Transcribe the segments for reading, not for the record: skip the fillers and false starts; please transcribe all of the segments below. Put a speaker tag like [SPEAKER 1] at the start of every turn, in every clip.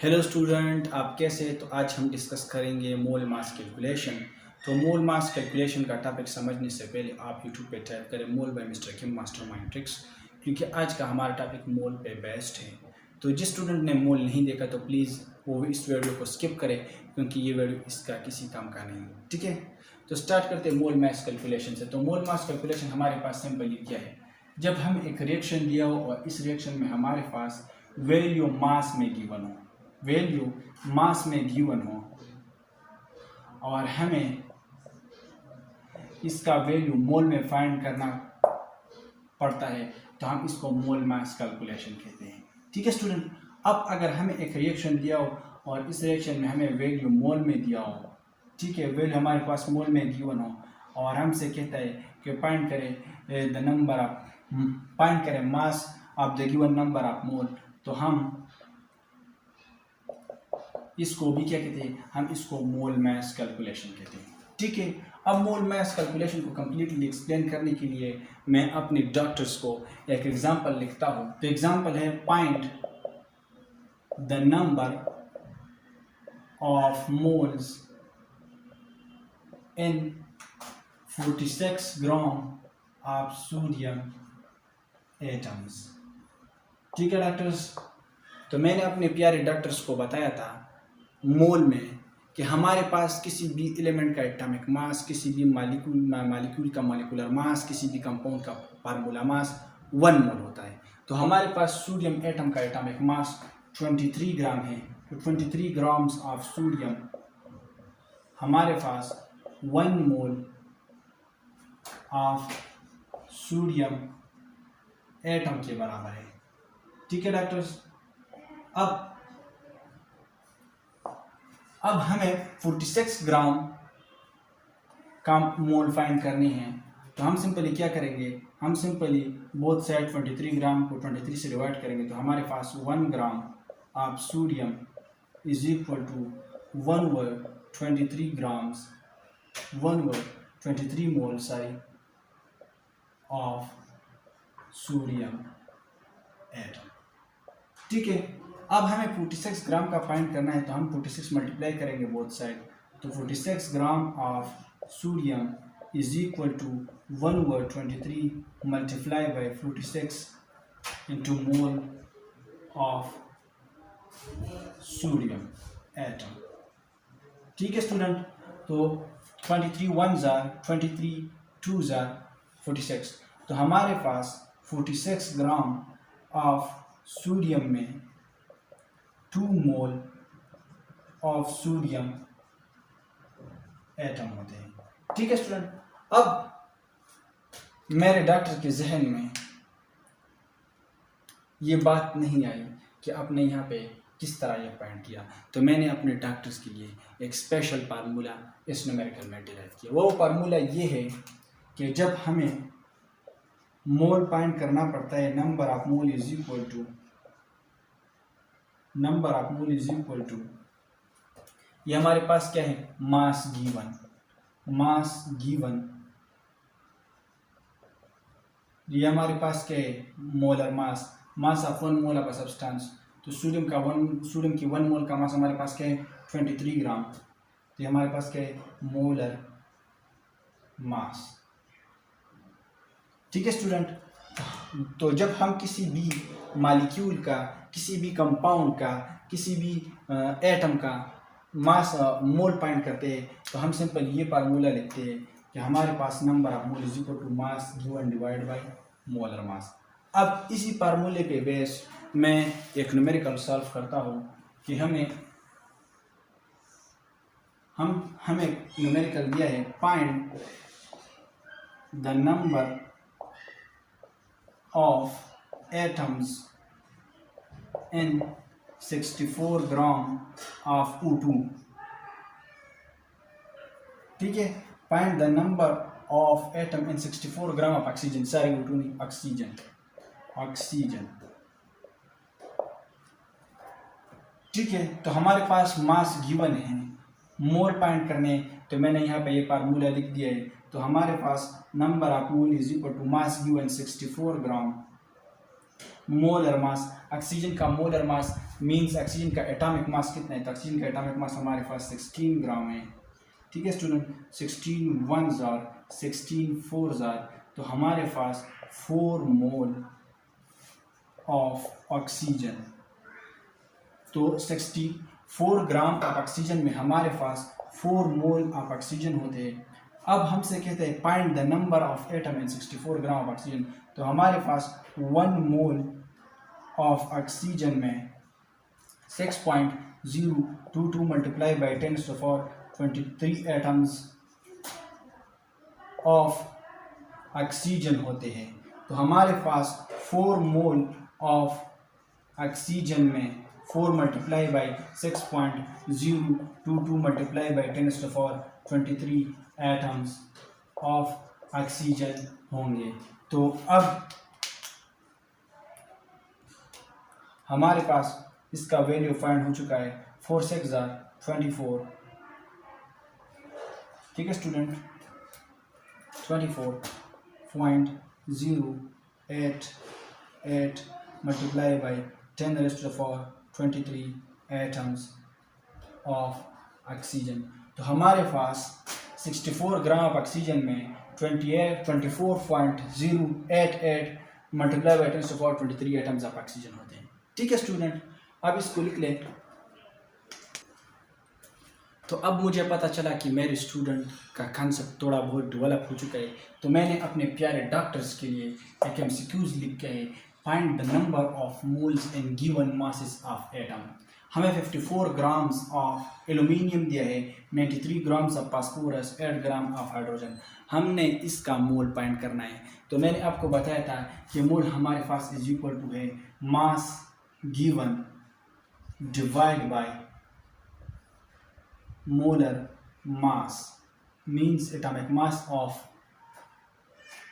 [SPEAKER 1] Hello student, आप कैसे हैं? तो आज हम डिस्कस करेंगे मोल मास कैलकुलेशन। तो मोल मास कैलकुलेशन का टॉपिक समझने से पहले आप यूट्यूब पे टाइप करें मोल बाय मिस्टर किम मास्टरमाइंड ट्रिक्स, क्योंकि आज का हमारा टॉपिक मोल पे बेस्ड है। तो जिस स्टूडेंट ने मोल नहीं देखा तो प्लीज़ वो इस वीडियो को स्किप करें, क्योंकि ये वीडियो इसका किसी काम का नहीं है। ठीक है, तो स्टार्ट करते हैं मोल मास कैलकुलेशन से। तो मोल मास कैलकुलेशन हमारे पास सिंपली क्या है, जब हम एक रिएक्शन दिया हो और इस रिएक्शन में हमारे पास वैल्यू मास में गिवन हो, वैल्यू मास में गिवन हो और हमें इसका वैल्यू मोल में फाइंड करना पड़ता है, तो हम इसको मोल मास कैलकुलेशन कहते हैं। ठीक है स्टूडेंट, अब अगर हमें एक रिएक्शन दिया हो और इस रिएक्शन में हमें वैल्यू मोल में दिया हो, ठीक है, वैल्यू हमारे पास मोल में गिवन हो और हमसे कहता है कि फाइंड करें द नंबर ऑफ, फाइंड करें mass of the given number of मोल, तो हम इसको भी क्या कहते हैं, हम इसको मोल मास कैलकुलेशन कहते हैं। ठीक है, अब मोल मास कैलकुलेशन को कम्प्लीटली एक्सप्लेन करने के लिए मैं अपने डॉक्टर्स को एक एग्जांपल लिखता हूं। तो एग्जांपल है find the number of moles in 46 gram of sodium atoms. ठीक है डॉक्टर्स, तो मैंने अपने प्यारे डॉक्टर्स को बताया था मोल में कि हमारे पास किसी भी एलिमेंट का एटॉमिक मास, किसी भी मालिक्यूल का मॉलिक्यूलर मास, किसी भी कंपाउंड का फार्मूला मास 1 मोल होता है। तो हमारे पास सोडियम एटम का एटॉमिक मास 23 ग्राम है। तो 23 ग्राम्स ऑफ सोडियम हमारे पास 1 मोल ऑफ सोडियम एटम के बराबर है। ठीक है डॉक्टर्स, अब हमें 46 ग्राम का मोल फाइंड करने हैं। तो हम सिंपली क्या करेंगे, हम सिंपली बोथ साइड 23 ग्राम को 23 से डिवाइड करेंगे। तो हमारे पास 1 gram of sodium is equal to 1 over 23 grams, 1 over 23 mole of sodium atom. ठीक है, अब हमें 46 ग्राम का फाइंड करना है, तो हम 46 मल्टीप्लाई करेंगे बोथ साइड। तो 46 gram of sodium is equal to 1 over 23 multiply by 46 into mole of sodium atom. ठीक है स्टूडेंट, तो 23 1 जार 23 2 जार 46। तो हमारे पास 46 ग्राम ऑफ सोडियम में 2 मोल ऑफ सोडियम एटम होते हैं। ठीक है स्टूडेंट, अब मेरे डॉक्टर के जहन में ये बात नहीं आई कि आपने यहाँ पे किस तरह ये फाइंड किया। तो मैंने अपने डॉक्टर्स के लिए एक स्पेशल फार्मूला इस न्यूमेरिकल में डिराइव किया। वो फार्मूला ये है कि जब हमें मोल फाइंड करना पड़ता है, number of mole is equal to number of mole is equal to, ये हमारे पास क्या है, मास गिवन, मास गिवन, ये हमारे पास क्या है, molar mass, mass of 1 mole of a substance. तो सोडियम की 1 मोल का मास हमारे पास क्या है, 23 ग्राम। तो ये हमारे पास क्या है, मोलर मास। ठीक है स्टूडेंट, तो जब हम किसी भी मॉलिक्यूल का, किसी भी कंपाउंड का, किसी भी एटम का मास मोल फाइंड करते हैं, तो हम सिंपल ये फार्मूला लिखते हैं कि हमारे पास number of mole is equal to mass given divide by molar mass. अब इसी फार्मूले पे बेस मैं एक न्यूमेरिकल सॉल्व करता हूँ कि हमें न्यूमेरिकल दिया है, find the number of atoms in 64 gram of O2। ठीक है, find the number of atom in 64 gram of oxygen, sorry O2 नहीं, ऑक्सीजन। ठीक है, तो हमारे पास मास गिवन है, मोल फाइंड करने, तो मैंने यहाँ पे ये फार्मूला लिख दिया है। तो हमारे पास number of mole is equal to mass given 64 gram molar mass, oxygen का मोलर मास मींस ऑक्सीजन का एटॉमिक मास कितना है, तो ऑक्सीजन का एटॉमिक मास हमारे पास 16 ग्राम है। ठीक है स्टूडेंट, 16 1s और 16 4s आर, तो हमारे पास 4 मोल ऑफ ऑक्सीजन, तो 64 ग्राम ऑफ ऑक्सीजन में हमारे पास 4 मोल ऑफ ऑक्सीजन होते हैं। अब हमसे कहते हैं find the number of atom in 64 gram of oxygen, तो हमारे पास 1 मोल ऑफ ऑक्सीजन में 6.022 multiply by 10⁻23 atoms of oxygen होते हैं। तो हमारे पास 4 मोल ऑफ ऑक्सीजन में 4 multiply by 6.022 multiply by 10⁻23 atoms of oxygen होंगे। तो अब हमारे पास इसका वैल्यू फाइंड हो चुका है, 4 6 24। ठीक है student, 24.088 multiply by 10⁻23 atoms of oxygen. तो हमारे पास 64 ग्राम ऑक्सीजन में 24.088 multiply by 10⁻23 atoms of oxygen होते हैं। ठीक है स्टूडेंट, अब इसको लिख लें। तो अब मुझे पता चला कि मेरे स्टूडेंट का कंसेप्ट थोड़ा बहुत डेवलप हो चुका है, तो मैंने अपने प्यारे डॉक्टर्स के लिए एक MCQs लिख के है, find the number of moles in given masses of atom. हमें 54 ग्राम्स ऑफ एल्यूमिनियम दिया है, 93 grams of phosphorus, 8 gram of hydrogen. हमने इसका मोल फाइंड करना है। तो मैंने आपको बताया था कि मोल हमारे पास इज इक्वल टू है मास given divide bye molar mass, means atomic mass of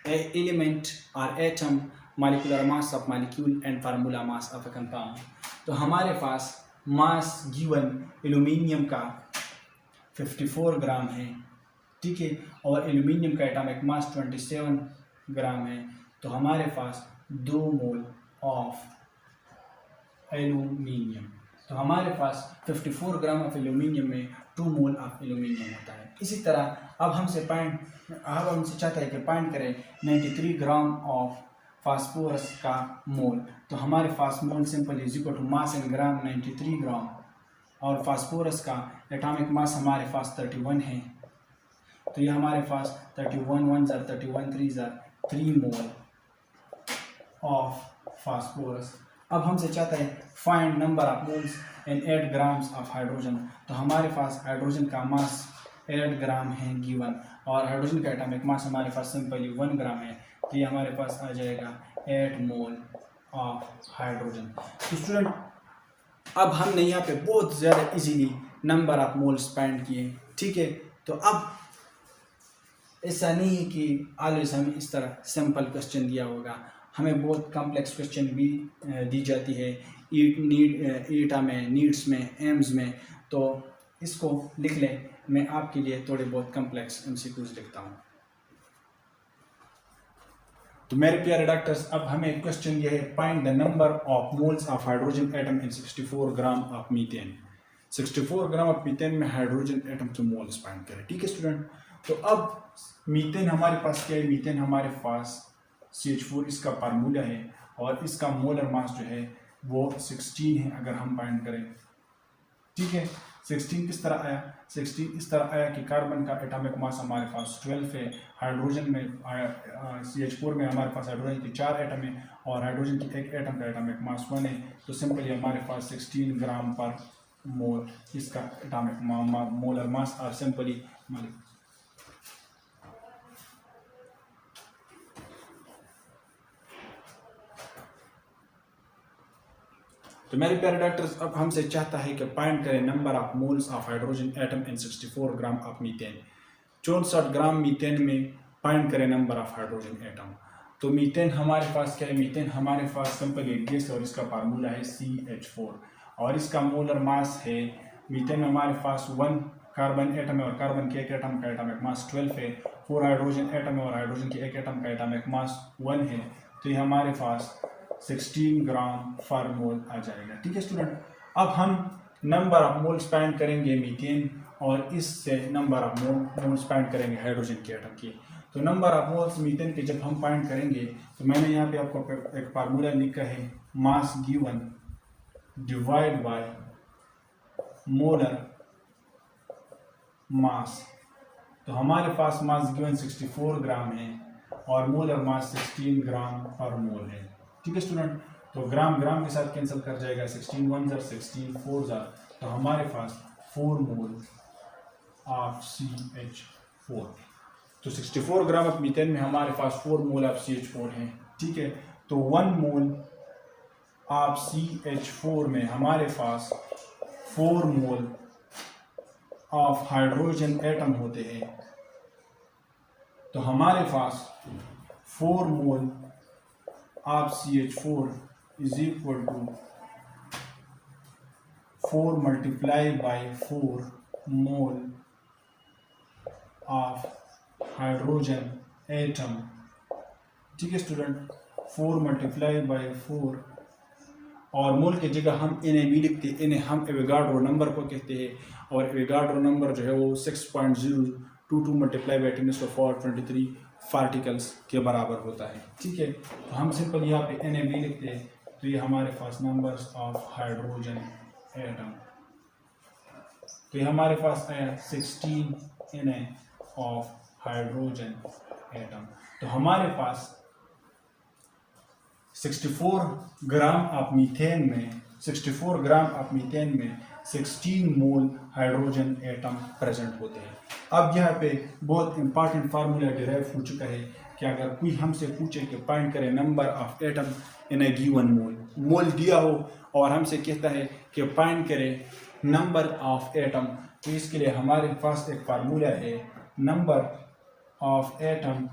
[SPEAKER 1] a element or atom, molecular mass of molecule and formula mass of a compound। तो हमारे पास मास गिवन एल्यूमिनियम का 54 ग्राम है। ठीक है, और एल्यूमिनियम का एटॉमिक मास 27 ग्राम है। तो हमारे पास 2 मोल ऑफ एल्यूमिनियम, तो हमारे पास 54 ग्राम ऑफ एल्यूमिनियम में 2 मोल ऑफ एल्यूमिनियम होता है। इसी तरह अब हमसे चाहता है कि फाइंड करें 93 ग्राम ऑफ फास्फोरस का मोल। तो हमारे पास mole simple is equal to mass in gram 93 gram, और फास्फोरस का एटॉमिक मास हमारे पास 31 है। तो ये हमारे पास 31 1s are 31 3s are 3 mole of phosphorus. अब हमसे चाहता है find number of moles in 8 grams of hydrogen. तो हमारे पास हाइड्रोजन का मास 8 ग्राम है गिवन, और हाइड्रोजन का एटॉमिक मास हमारे पास सिंपली 1 ग्राम है। तो ये हमारे पास आ जाएगा 8 मोल ऑफ हाइड्रोजन। तो स्टूडेंट, अब हमने यहाँ पे बहुत ज़्यादा easily number of moles find किए। ठीक है, तो अब ऐसा नहीं है कि ऑलवेज हमें इस तरह सिंपल क्वेश्चन दिया होगा, हमें बहुत कॉम्प्लेक्स क्वेश्चन भी दी जाती है ईटा में, नीड्स में, एम्स में। तो इसको लिख लें, मैं आपके लिए थोड़े बहुत कॉम्प्लेक्स MCQs लिखता हूँ। तो मेरे प्यारे डॉक्टर्स, अब हमें क्वेश्चन ये है, find the number of moles of hydrogen atom in 64 gram of methane. 64 gram of methane में हाइड्रोजन एटम के मोल्स फाइंड करें। ठीक है स्टूडेंट, तो अब मीथेन हमारे पास क्या है, मीथेन हमारे पास CH4 इसका फार्मूला है, और इसका मोलर मास जो है वो 16 है अगर हम फाइंड करें। ठीक है, 16 किस तरह आया, 16 इस तरह आया कि कार्बन का एटॉमिक मास हमारे पास 12 है, हाइड्रोजन में CH4 में हमारे पास हाइड्रोजन की 4 एटम है, और हाइड्रोजन की एक एटम का एटॉमिक मास 1 है। तो सिंपली हमारे पास 16 ग्राम पर मोल इसका एटॉमिक मोलर मास, और सिंपली तो मेरे प्यारे डॉक्टर्स, अब हमसे चाहता है कि फाइंड करें number of moles of hydrogen atom in 64 gram of methane. 64 gram methane में फाइंड करें नंबर ऑफ हाइड्रोजन एटम। तो मीथेन हमारे पास क्या है, मीथेन हमारे पास सिंपल एक गैस है, और इसका फार्मूला है CH4, और इसका मोलर मास है, मीथेन में हमारे पास 1 कार्बन एटम है, और कार्बन के एक एटम का एटॉमिक मास 12 है, 4 हाइड्रोजन एटम है, और हाइड्रोजन के एक एटम का एटॉमिक मास 1 है। तो ये हमारे पास 16 ग्राम पर मोल आ जाएगा। ठीक है स्टूडेंट, अब हम नंबर ऑफ मोल्स फाइंड करेंगे मीथेन और इससे नंबर ऑफ मोल्स फाइंड करेंगे हाइड्रोजन के एटम की। तो नंबर ऑफ मोल्स मीथेन के जब हम फाइंड करेंगे तो मैंने यहाँ पे आपको एक फार्मूला लिखा है, मास गिवन डिवाइड बाय मोलर मास। तो हमारे पास मास गिवन 64 ग्राम है और मोलर मास 16 ग्राम पर मोल है। ठीक है स्टूडेंट, तो ग्राम ग्राम के साथ कैंसिल कर जाएगा, 16 1 जार 16 4 जार, तो हमारे पास 4 मोल ऑफ CH4। तो 64 ग्राम ऑफ मीथेन में हमारे पास 4 मोल ऑफ CH4 है। ठीक है, तो 1 मोल ऑफ CH4 में हमारे पास 4 मोल ऑफ हाइड्रोजन एटम होते हैं। तो हमारे पास 4 mole of CH4 is equal to 4 multiply by 4 mole of hydrogen atom. ठीक है स्टूडेंट, 4 मल्टीप्लाई बाई 4 और मोल की जगह हम इन्हें भी लिखते हैं, इन्हें हम एवोगाड्रो नंबर को कहते हैं और एवोगाड्रो नंबर जो है वो 6.022 मल्टीप्लाई बाई 10⁻⁴23 पार्टिकल्स के बराबर होता है। ठीक है, तो हम सिंपल यहाँ पे इन्हें भी लिखते हैं, तो ये हमारे पास नंबर्स ऑफ हाइड्रोजन एटम, तो ये हमारे पास आया 16 Na ऑफ हाइड्रोजन एटम। तो हमारे पास 64 ग्राम ऑफ मीथेन में 16 मोल हाइड्रोजन एटम प्रेजेंट होते हैं। अब यहाँ पे बहुत इंपॉर्टेंट फार्मूला डिराइव हो चुका है कि अगर कोई हमसे पूछे कि फाइंड करें number of atom in a given mole दिया हो और हमसे कहता है कि फाइंड करें नंबर ऑफ एटम, तो इसके लिए हमारे पास एक फार्मूला है, number of atom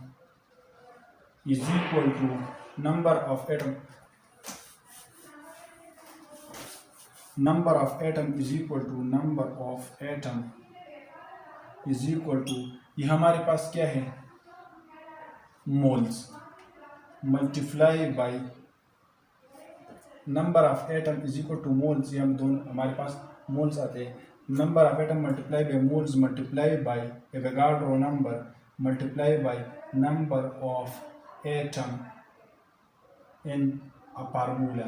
[SPEAKER 1] is equal to number of atom is equal to number of atom is equal to, ये हमारे पास क्या है, moles multiply by number of atom is equal two moles, ये हम दोनों हमारे पास मोल्स आते हैं, number of atom multiply by moles multiply by Avogadro number multiply by number of atom in a formula.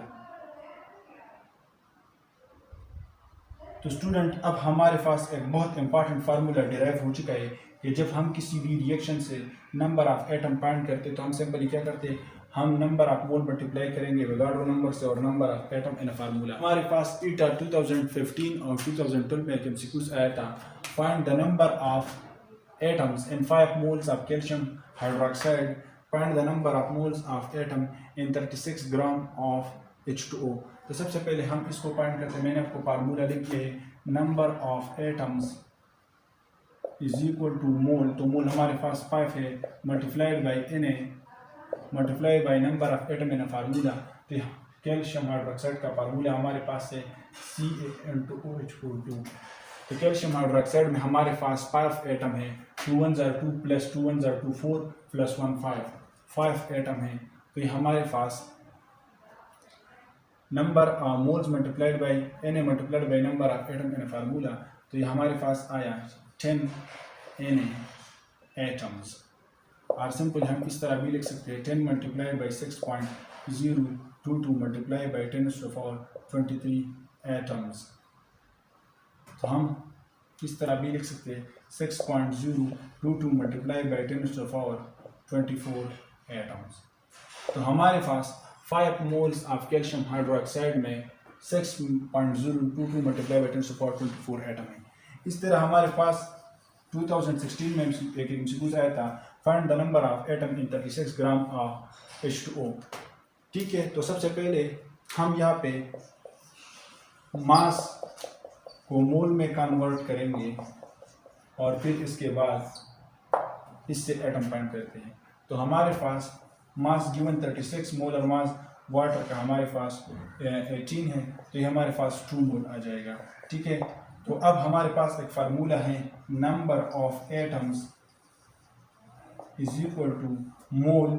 [SPEAKER 1] तो स्टूडेंट, अब हमारे पास एक बहुत इंपॉर्टेंट फार्मूला डिराइव हो चुका है कि जब हम किसी भी रिएक्शन से नंबर ऑफ एटम फाइंड करते तो हम सिंपली क्या करते हैं, हम नंबर ऑफ मोल मल्टीप्लाई करेंगे एवोगाड्रो नंबर से और number of atom in a formula. हमारे पास ईटा 2015 और 2012 में एक एमसीक्यूज आया था, find the number of atoms in 5 moles of calcium hydroxide, find the number of moles of atom in 36 gram of H2O। तो सबसे पहले हम इसको फाइंड करते हैं, मैंने आपको फार्मूला लिख लिया है, number of atoms is equal to mole, तो मोल हमारे पास 5 है, multiplied by Na multiply by number of atom in formula. तो कैल्शियम हाइड्रोक्साइड का फार्मूला हमारे पास है CaN2OH42। तो कैल्शियम हाइड्रोक्साइड में हमारे पास 5 एटम है, 2 1 जार 2 प्लस 2 1 जार 2 4 प्लस 1 5 एटम है। तो ये हमारे पास number moles multiplied by Na multiplied by number of atom in formula, तो ये हमारे पास आया 10 Na एटम्स। और सिंपल हम इस तरह भी लिख सकते हैं, 10 multiplied by 6.022 multiply by 10⁻⁴23 atoms. तो हम इस तरह भी लिख सकते हैं 6.022 मल्टीप्लाई बाई 10⁻⁴24 एटम्स। तो हमारे पास 5 मोल्स ऑफ कैल्शियम हाइड्रोक्साइड में 6.022 मल्टीप्लाई बाई 10⁻⁴24 एटम है। इस तरह हमारे पास 2016 में एक एमसीक्यू आया था, find the number of atom in 36 gram of H2O। ठीक है, तो सबसे पहले हम यहाँ पे मास को मोल में कन्वर्ट करेंगे और फिर इसके बाद इससे एटम फाइंड करते हैं। तो हमारे पास मास गिवन 36 मोल और मास वाटर का हमारे पास 18 है, तो ये हमारे पास 2 मोल आ जाएगा। ठीक है, तो अब हमारे पास एक फार्मूला है, number of atoms is equal to mole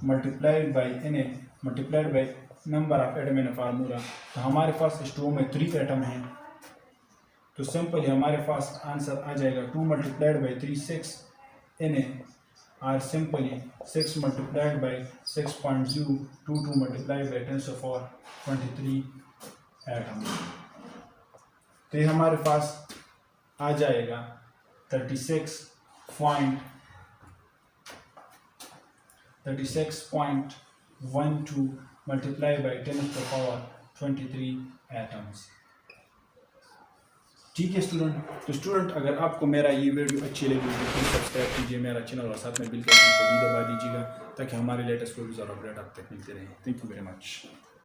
[SPEAKER 1] multiplied by Na। Multiplied by number of atom in formula. तो हमारे पास H2O में 3 एटम हैं, तो सिंपली हमारे पास आंसर आ जाएगा 2 मल्टीप्लाइड बाई 3 6 Na और simply 6 multiplied by 6.022 multiplied by 10⁻23 atom. तो ये हमारे पास आ जाएगा 36.12 मल्टीप्लाई बाई 10⁻23 एटम्स। ठीक है स्टूडेंट। तो स्टूडेंट अगर आपको मेरा ये वीडियो अच्छी लगी तो प्लीज़ सब्सक्राइब कीजिए मेरा चैनल और साथ में बिल के आइकन को भी दबा दीजिएगा ताकि हमारे लेटेस्ट वीडियोज़ और अपडेट आप तक मिलते रहें। Thank you very much.